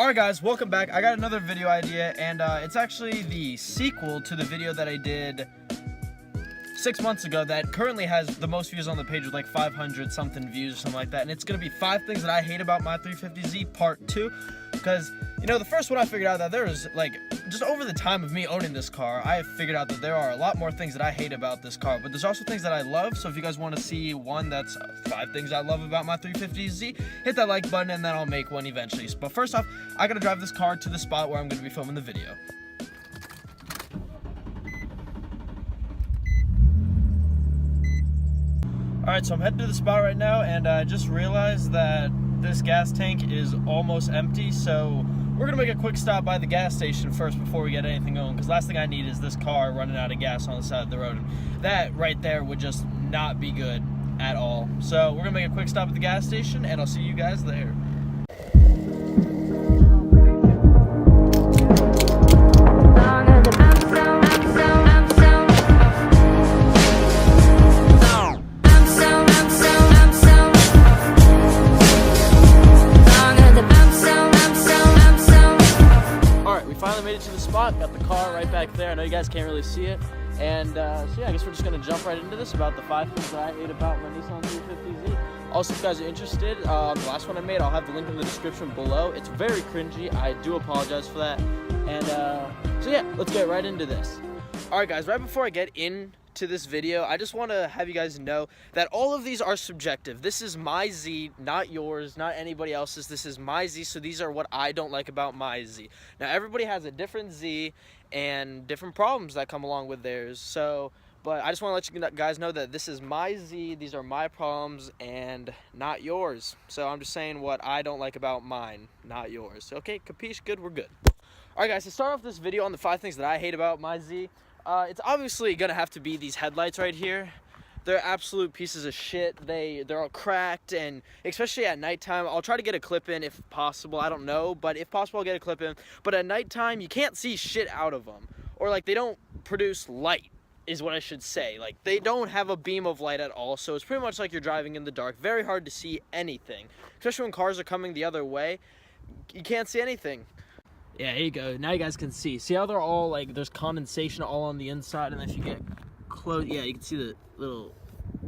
Alright guys, welcome back. I got another video idea, and it's actually the sequel to the video that I did 6 months ago that currently has the most views on the page with like 500 something views or something like that. And it's gonna be 5 things that I hate about my 350Z part 2, because you know, the first one I figured out that there is like, just over the time of me owning this car, I have figured out that there are a lot more things that I hate about this car, but there's also things that I love. So if you guys want to see one that's 5 things I love about my 350Z, hit that like button and then I'll make one eventually. But first off, I gotta drive this car to the spot where I'm gonna be filming the video. Alright, so I'm heading to the spot right now, and I just realized that this gas tank is almost empty, so we're gonna make a quick stop by the gas station first before we get anything going, because last thing I need is this car running out of gas on the side of the road. That right there would just not be good at all. So we're gonna make a quick stop at the gas station, and I'll see you guys there. Made it to the spot, got the car right back there. I know you guys can't really see it, and so yeah, I guess we're just gonna jump right into this about the 5 things that I hate about my Nissan 350Z. Also, if you guys are interested, the last one I made, I'll have the link in the description below. It's very cringy, I do apologize for that, and so yeah, let's get right into this. Alright guys, right before I get into this video, I just want to have you guys know that all of these are subjective. This is my Z, not yours, not anybody else's. This is my Z, so these are what I don't like about my Z. Now everybody has a different Z and different problems that come along with theirs, so but I just want to let you guys know that this is my Z, these are my problems and not yours. So I'm just saying what I don't like about mine, not yours. Okay, capiche? Good, we're good. Alright guys, to start off this video on the 5 things that I hate about my Z, it's obviously gonna have to be these headlights right here. They're absolute pieces of shit. They're all cracked, and especially at nighttime. I'll try to get a clip in if possible. I don't know, but if possible, I'll get a clip in. But at nighttime, you can't see shit out of them, or like they don't produce light, is what I should say. Like they don't have a beam of light at all, so it's pretty much like you're driving in the dark. Very hard to see anything, especially when cars are coming the other way. You can't see anything. Yeah, here you go. Now you guys can see. See how they're all like, there's condensation all on the inside, and if you get close, yeah, you can see the little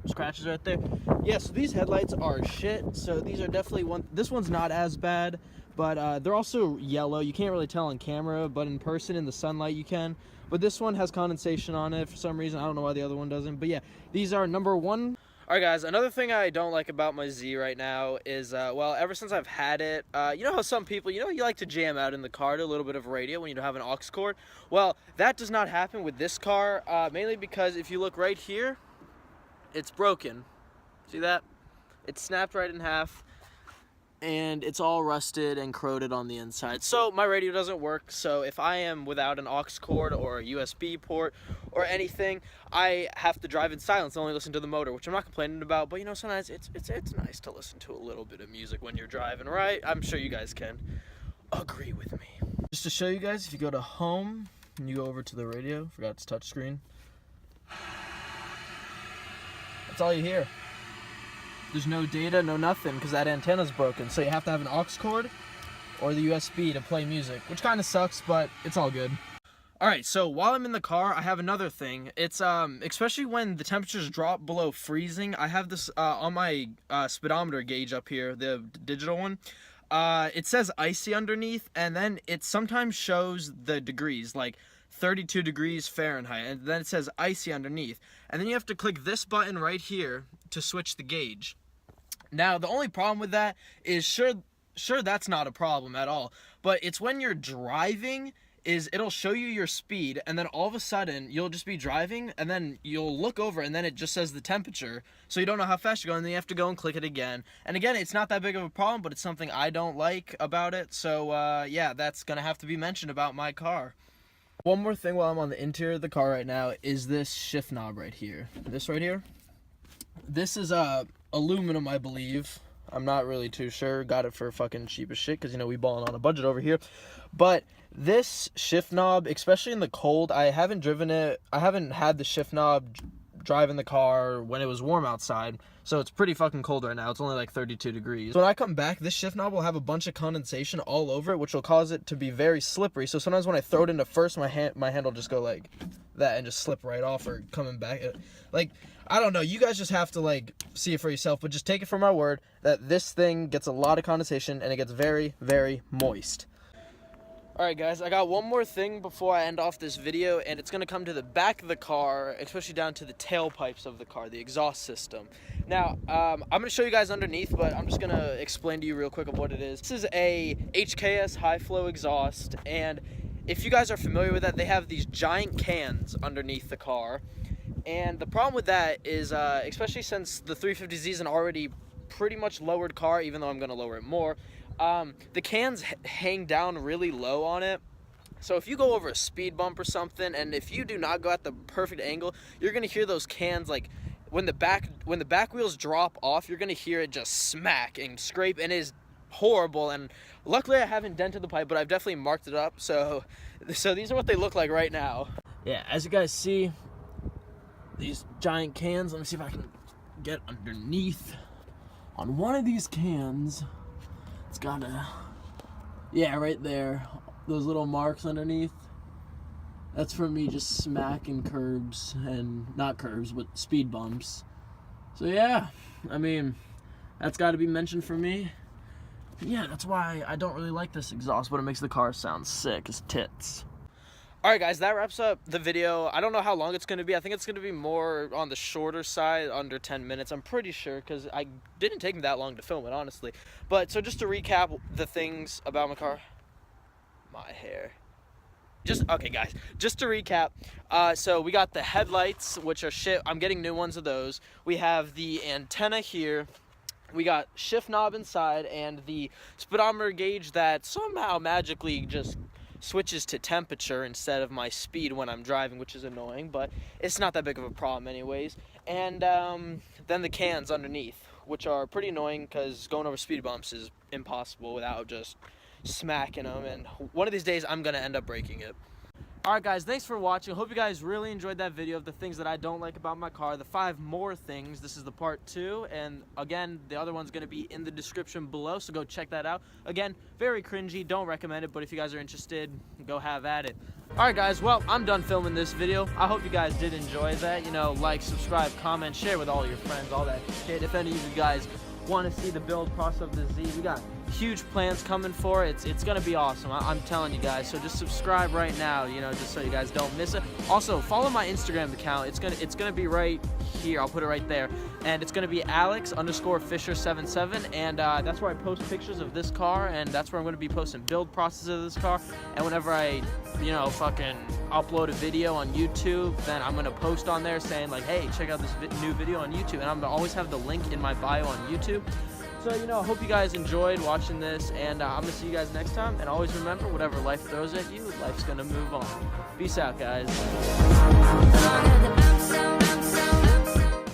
scratches right there. Yeah, so these headlights are shit. So these are definitely one. This one's not as bad, but they're also yellow. You can't really tell on camera, but in person, in the sunlight, you can. But this one has condensation on it for some reason. I don't know why the other one doesn't. But yeah, these are number 1. Alright guys, another thing I don't like about my Z right now is, well, ever since I've had it, you know how some people, you like to jam out in the car to a little bit of radio when you don't have an aux cord? Well, that does not happen with this car, mainly because if you look right here, it's broken. See that? It's snapped right in half, and it's all rusted and corroded on the inside. So my radio doesn't work, so if I am without an aux cord or a USB port or anything, I have to drive in silence and only listen to the motor, which I'm not complaining about, but you know, sometimes it's nice to listen to a little bit of music when you're driving, right? I'm sure you guys can agree with me. Just to show you guys, if you go to home and you go over to the radio, forgot it's touchscreen, that's all you hear. There's no data, no nothing, because that antenna's broken. So you have to have an aux cord or the USB to play music, which kind of sucks, but it's all good. Alright, so while I'm in the car, I have another thing. It's, especially when the temperatures drop below freezing, I have this, on my speedometer gauge up here, the digital one. It says icy underneath, and then it sometimes shows the degrees, like 32 degrees Fahrenheit, and then it says icy underneath. And then you have to click this button right here to switch the gauge. Now, the only problem with that is, sure that's not a problem at all, but it's when you're driving, it'll show you your speed, and then all of a sudden, you'll just be driving, and then you'll look over, and then it just says the temperature, so you don't know how fast you're going, and then you have to go and click it again. And again, it's not that big of a problem, but it's something I don't like about it, so yeah, that's gonna have to be mentioned about my car. One more thing while I'm on the interior of the car right now is this shift knob right here. This right here. This is aluminum, I believe. I'm not really too sure. Got it for fucking cheap as shit because, you know, we balling on a budget over here. But this shift knob, especially in the cold, I haven't driven it. I haven't had the shift knob driving the car when it was warm outside. So it's pretty fucking cold right now. It's only like 32 degrees. So when I come back, this shift knob will have a bunch of condensation all over it, which will cause it to be very slippery. So sometimes when I throw it into first, my hand will just go like that and just slip right off, or coming back. Like, I don't know. You guys just have to like see it for yourself, but just take it for my word that this thing gets a lot of condensation and it gets very, very moist. Alright guys, I got one more thing before I end off this video, and it's going to come to the back of the car, especially down to the tailpipes of the car, the exhaust system. Now, I'm going to show you guys underneath, but I'm just going to explain to you real quick of what it is. This is a HKS high flow exhaust, and if you guys are familiar with that, they have these giant cans underneath the car. And the problem with that is, especially since the 350Z is an already pretty much lowered car, even though I'm going to lower it more, the cans hang down really low on it. So if you go over a speed bump or something, and if you do not go at the perfect angle, you're gonna hear those cans, like when the back wheels drop off, you're gonna hear it just smack and scrape, and it is horrible. And luckily I haven't dented the pipe, but I've definitely marked it up. So these are what they look like right now. Yeah, as you guys see, these giant cans. Let me see if I can get underneath on one of these cans. It's got yeah, right there, those little marks underneath. That's from me just smacking curbs, and not curbs, but speed bumps. So yeah, I mean, that's got to be mentioned for me. Yeah, that's why I don't really like this exhaust, but it makes the car sound sick as tits. Alright guys, that wraps up the video. I don't know how long it's going to be. I think it's going to be more on the shorter side, under 10 minutes. I'm pretty sure, because I didn't take me that long to film it, honestly. But, so just to recap the things about my car. My hair. Okay guys, just to recap. So we got the headlights, which are shit. I'm getting new ones of those. We have the antenna here. We got shift knob inside, and the speedometer gauge that somehow magically just switches to temperature instead of my speed when I'm driving, which is annoying, but it's not that big of a problem anyways. And then the cans underneath, which are pretty annoying because going over speed bumps is impossible without just smacking them, and one of these days I'm gonna end up breaking it. Alright guys, thanks for watching. Hope you guys really enjoyed that video of the things that I don't like about my car, the 5 more things. This is the part 2, and again, the other one's going to be in the description below, so go check that out. Again, very cringy, don't recommend it, but if you guys are interested, go have at it. Alright guys, well, I'm done filming this video. I hope you guys did enjoy that. You know, like, subscribe, comment, share with all your friends, all that shit. If any of you guys want to see the build process of the Z, we got huge plans coming for it. It's gonna be awesome, I'm telling you guys. So just subscribe right now, you know, just so you guys don't miss it. Also, follow my Instagram account. It's gonna be right here. I'll put it right there, and it's gonna be Alex_Fisher77, and that's where I post pictures of this car, and that's where I'm gonna be posting build process of this car. And whenever I, you know, fucking upload a video on YouTube, then I'm gonna post on there saying like, hey, check out this new video on YouTube, and I'm gonna always have the link in my bio on YouTube. So, you know, I hope you guys enjoyed watching this, and I'm going to see you guys next time. And always remember, whatever life throws at you, life's going to move on. Peace out, guys.